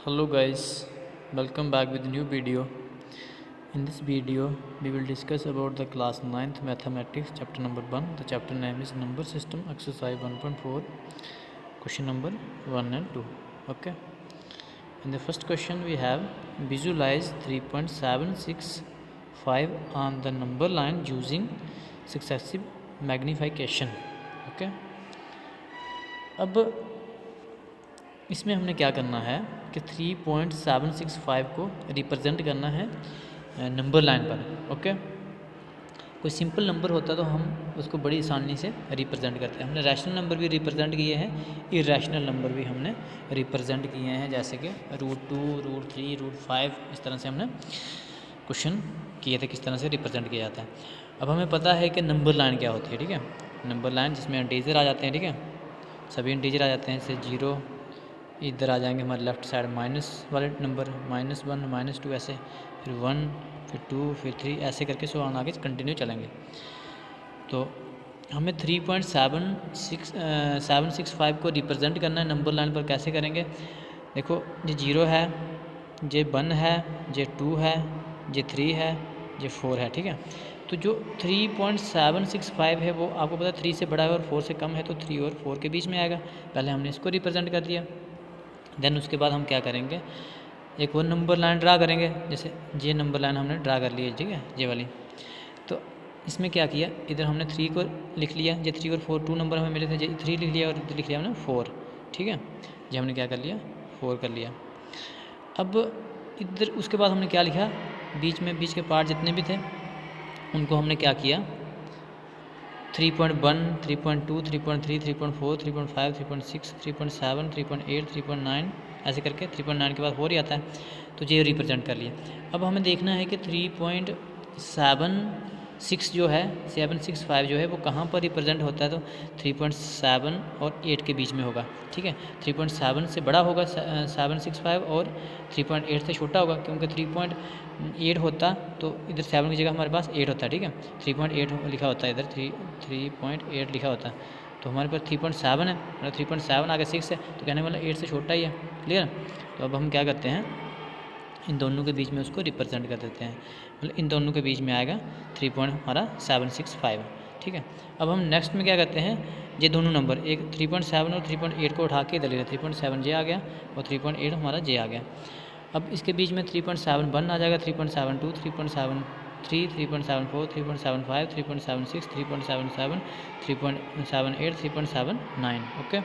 Hello guys, welcome back with new video. In this video we will discuss about the class 9th mathematics chapter number 1. The chapter name is number system exercise 1.4 question number 1 and 2. Okay. In the first question we have visualize 3.765 on the number line using successive magnification. Okay. अब इसमें हमने क्या करना है कि 3.765 को represent करना है नंबर लाइन पर। ओके, कोई सिंपल नंबर होता तो हम उसको बड़ी आसानी से रिप्रेजेंट करते हैं। हमने रैशनल नंबर भी रिप्रेजेंट किए हैं, इरेशनल नंबर भी हमने रिप्रेजेंट किए हैं, जैसे कि √2, √3, √5, इस तरह से हमने क्वेश्चन किए थे किस तरह से रिप्रेजेंट किया जाता है। अब हमें पता है कि नंबर लाइन क्या होती है। ठीक है, नंबर लाइन जिसमें इंटीजर आ जाते हैं। ठीक है, सभी इंटीजर आ जाते हैं, जैसे 0, इधर आ जाएंगे हमारे लेफ्ट साइड माइनस वाले नंबर, -1, -2, ऐसे फिर 1, फिर 2, फिर 3, ऐसे करके सो आगे कंटिन्यू चलेंगे। तो हमें 3.765 को रिप्रेजेंट करना है नंबर लाइन पर। कैसे करेंगे? देखो, ये 0 है, ये 1 है, ये 2 है, ये 3 है, ये 4 है। ठीक है, तो जो 3.765 है वो आपको पता है 3 से बड़ा है और 4 से कम है, तो 3 और 4 के बीच में आएगा। पहले हमने इसको रिप्रेजेंट कर दिया, देन उसके बाद हम क्या करेंगे, एक और नंबर लाइन ड्रा करेंगे। जैसे ये नंबर लाइन हमने ड्रा कर ली है, ठीक है, ये वाली। तो इसमें क्या किया, इधर हमने 3 को लिख लिया, ये 3 और 4 2 नंबर हमें मिले थे, ये 3 लिख लिया और इधर लिख लिया हमने 4। ठीक है, ये हमने क्या कर लिया, 4 कर लिया। अब इधर उसके बाद हमने क्या लिखा, बीच के पार्ट जितने भी थे उनको हमने क्या किया, 3.1, 3.2, 3.3, 3.4, 3.5, 3.6, 3.7, 3.8, 3.9, ऐसे करके 3.9 के बाद 4 ही आता है, तो ये रिप्रेजेंट कर लिया। अब हमें देखना है कि 3.76 जो है, 765 जो है वो कहाँ पर रिप्रेजेंट होता है, तो 3.7 और 8 के बीच में होगा। ठीक है, 3.7 से बड़ा होगा 765 और 3.8 से छोटा होगा, क्योंकि 3.8 होता तो इधर 7 की जगह हमारे पास 8 होता है। ठीक है, 3.8 लिखा होता है, इधर 3.8 लिखा होता है, तो हमारे पास 3.7 है, मतलब 3.7 आगे 6 है, तो कहने वाला 8 से छोटा ही है। क्लियर? तो अब हम क्या करते हैं, इन दोनों के बीच में उसको रिप्रेजेंट कर देते हैं, मतलब इन दोनों के बीच में आएगा 3.765। ठीक है, अब हम नेक्स्ट में क्या करते हैं, ये दोनों नंबर एक 3.7 और 3.8 को उठा के इधर ले, 3.7 ये आ गया और 3.8 हमारा जे आ गया। अब इसके बीच में 3.71 आ जाएगा, 3.72, 3.73, 3.74, 3.75, 3.76, 3.77, 3.78, 3.79। ओके,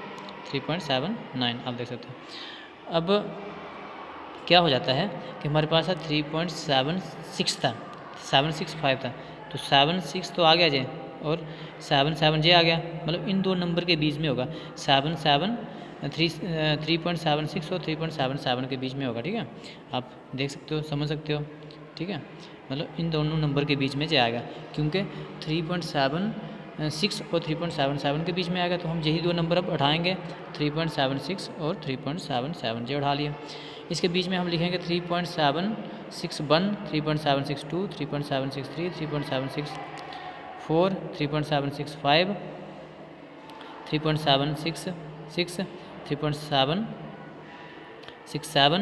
3.79 आप देख सकते हो। अब क्या हो जाता है कि हमारे पास है 3.76 था, 765 था, तो 76 तो आ गया जे और 77 जे आ गया, मतलब इन दो नंबर के बीच में होगा, 3.76 और 3.77 के बीच में होगा। ठीक है, आप देख सकते हो, समझ सकते हो। ठीक है, मतलब इन दोनों नंबर के बीच में जे आएगा, क्योंकि 3.76 और 3.77 के बीच में आएगा, तो हम यही दो नंबर अब उठाएंगे, 3.76 और 3.77 जे उठा लिया। इसके बीच में हम लिखेंगे 3.761, 3.762, 3.763, 3.764, 3.765, 3.766, 3.767,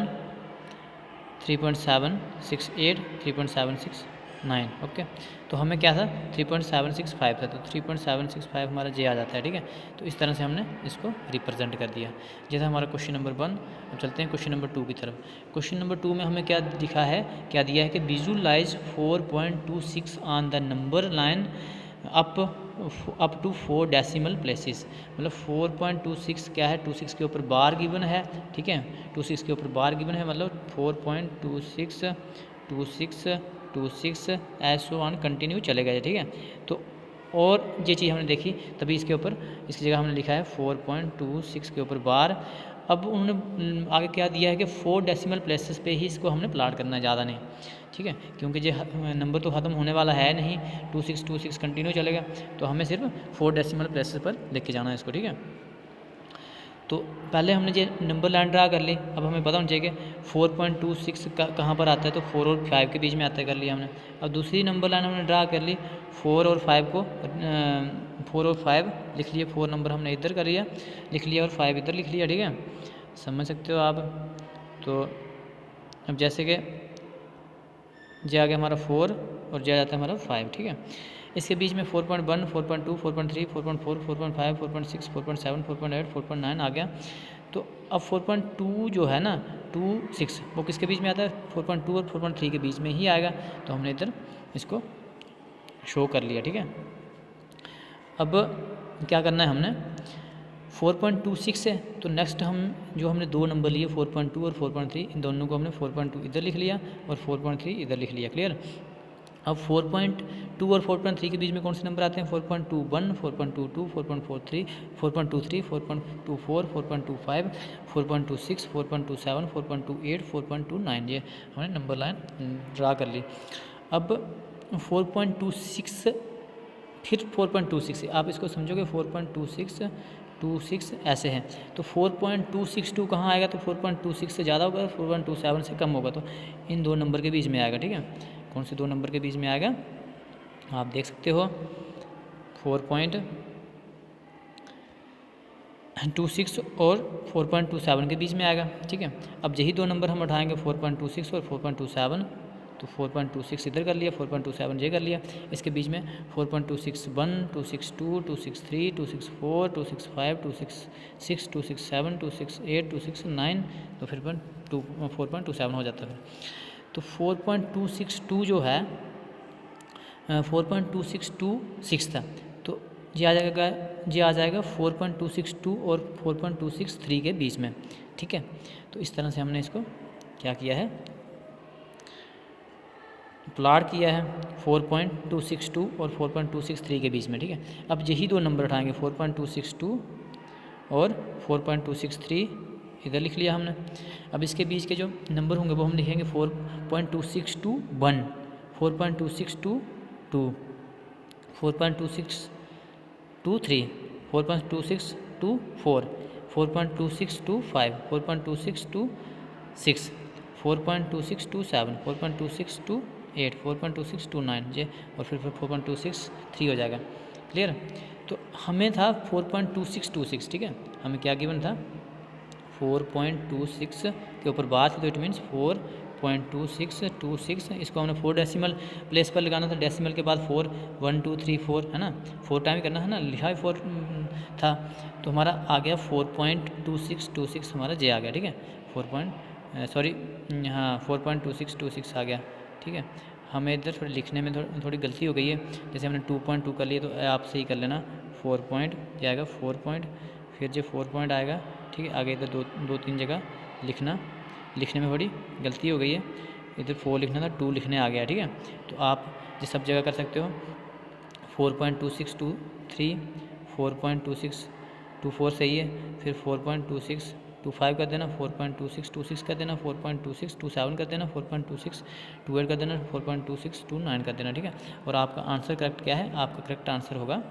3.768, 3.769। ओके, तो हमें क्या था, 3.765 था, तो 3.765 हमारा जे आ जाता है। ठीक है, तो इस तरह से हमने इसको रिप्रेजेंट कर दिया। जैसा हमारा क्वेश्चन नंबर 1। अब चलते हैं क्वेश्चन नंबर 2 की तरफ। क्वेश्चन नंबर 2 में हमें क्या दिखा है, क्या दिया है कि visualise 4.26 on the number line up to 4 decimal places, मतलब 4.26 क्या है, 26 के ऊपर बार गिवन है। ठीक है, 26 के ऊपर बार गिवन है, मतलब 4.26, 26, 26 ऐसो ऑन कंटिन्यू चलेगा। ठीक है, तो और ये चीज़ हमने देखी, तभी इसके ऊपर, इसकी जगह हमने लिखा है 4.26 के ऊपर बार। अब उन्होंने आगे क्या दिया है कि 4 डेसिमल प्लेसेस पे ही इसको हमने प्लाट करना है, ज़्यादा नहीं। ठीक है, क्योंकि ये नंबर तो ख़त्म होने वाला है नहीं, 26 कंटिन्यू चलेगा, तो हमें सिर्फ 4 डेसिमल प्लेसेस पर लेके जाना है इसको। ठीक है, तो पहले हमने ये नंबर लाइन ड्रा कर ली। अब हमें पता होना चाहिए कि 4.26 कहाँ पर आता है, तो 4 और 5 के बीच में आता है, कर लिया हमने। अब दूसरी नंबर लाइन हमने ड्रा कर ली, 4 और 5 को 4 और 5 लिख लिए, 4 नंबर हमने इधर कर लिया, लिख लिया, और 5 इधर लिख लिया। ठीक है, समझ सकते हो आप। तो अब जैसे कि जे आ गया हमारा 4 और जे आ जाता है हमारा 5, ठीक है। इसके बीच में 4.1, 4.2, 4.3, 4.4, 4.5, 4.6, 4.7, 4.8, 4.9 आ गया। तो अब 4.2 जो है ना 2.6 वो किसके बीच में आता है? 4.2 और 4.3 के बीच में ही आएगा। तो हमने इधर इसको शो कर लिया, ठीक है। अब क्या करना है हमने, 4.26 है तो नेक्स्ट हम जो हमने दो नंबर लिए 4.2 और 4.3, इन दोनों को हमने 4.2 इधर लिख लिया और 4.3 इधर लिख लिया। क्लियर। अब 4.2 और 4.3 के बीच में कौन से नंबर आते हैं? 4.21, 4.22, 4.43, 4.23, 4.24, 4.25, 4.26, 4.27, 4.28, 4.29, ये हमने नंबर लाइन ड्रा कर ली। अब 4.26 फिर 4.26 आप इसको समझोगे 4.26 ऐसे हैं तो 4.262 कहाँ आएगा? तो 4.26 से ज़्यादा होगा, 4.27 से कम होगा, तो इन दो नंबर के बीच में आएगा, ठीक है। कौन से दो नंबर के बीच में आएगा? आप देख सकते हो 4.26 और 4.27 के बीच में आएगा, ठीक है। अब यही दो नंबर हम उठाएंगे 4.26 और 4.27, तो 4.26 इधर कर लिया, 4.27 ये कर लिया। इसके बीच में 4.261, 262, 263, 264, 265, 266, 267, 268, 269, तो फिर 4.27 हो जाता है। तो 4.262 जो है 4.262 था, तो ये आ जाएगा 4.262 और 4.263 के बीच में, ठीक है। तो इस तरह से हमने इसको क्या किया है, प्लॉट किया है 4.262 और 4.263 के बीच में, ठीक है। अब यही दो नंबर उठाएंगे 4.262 और 4.263 इधर लिख लिया हमने। अब इसके बीच के जो नंबर होंगे वो हम लिखेंगे 4.262 4.262 4.2623 4.2624 4.2625 4.2626 4.2627 4.2628 4.2629 ये और फिर 4.263 हो जाएगा। क्लियर। तो हमें था 4.2626, ठीक है। हमें क्या गिवन था 4.26 के ऊपर बात की, तो इट मीन्स 4.2626, इसको हमने 4 डेसिमल प्लेस पर लगाना था, डेसिमल के बाद 4 1 2 3 4 है ना, 4 टाइम करना है ना, लिखा 4 था तो हमारा आ गया 4.2626 हमारा जे आ गया, ठीक है। 4.2626 आ गया, ठीक है। हमें इधर थोड़ी लिखने में थोड़ी गलती हो गई है, जैसे हमने 2.2 कर लिया तो आप सही कर लेना 4 पॉइंट क्या आएगा 4 पॉइंट फिर जो 4 पॉइंट आएगा, ठीक है। आगे इधर दो तीन जगह लिखने में थोड़ी गलती हो गई है, इधर 4 लिखना था 2 लिखने आ गया, ठीक है। तो आप ये सब जगह कर सकते हो 4.2623 4.2624 सही है, फिर 4.2625 कर देना, 4.2626 कर देना, 4.2627 कर देना, 4.2628 कर देना, 4.2629 कर देना, ठीक है। और आपका आंसर करेक्ट क्या है? आपका करेक्ट आंसर होगा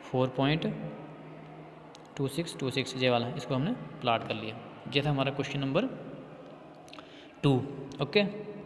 4.2626 ये वाला, इसको हमने प्लॉट कर लिया। ये था हमारा क्वेश्चन नंबर 2। ओके।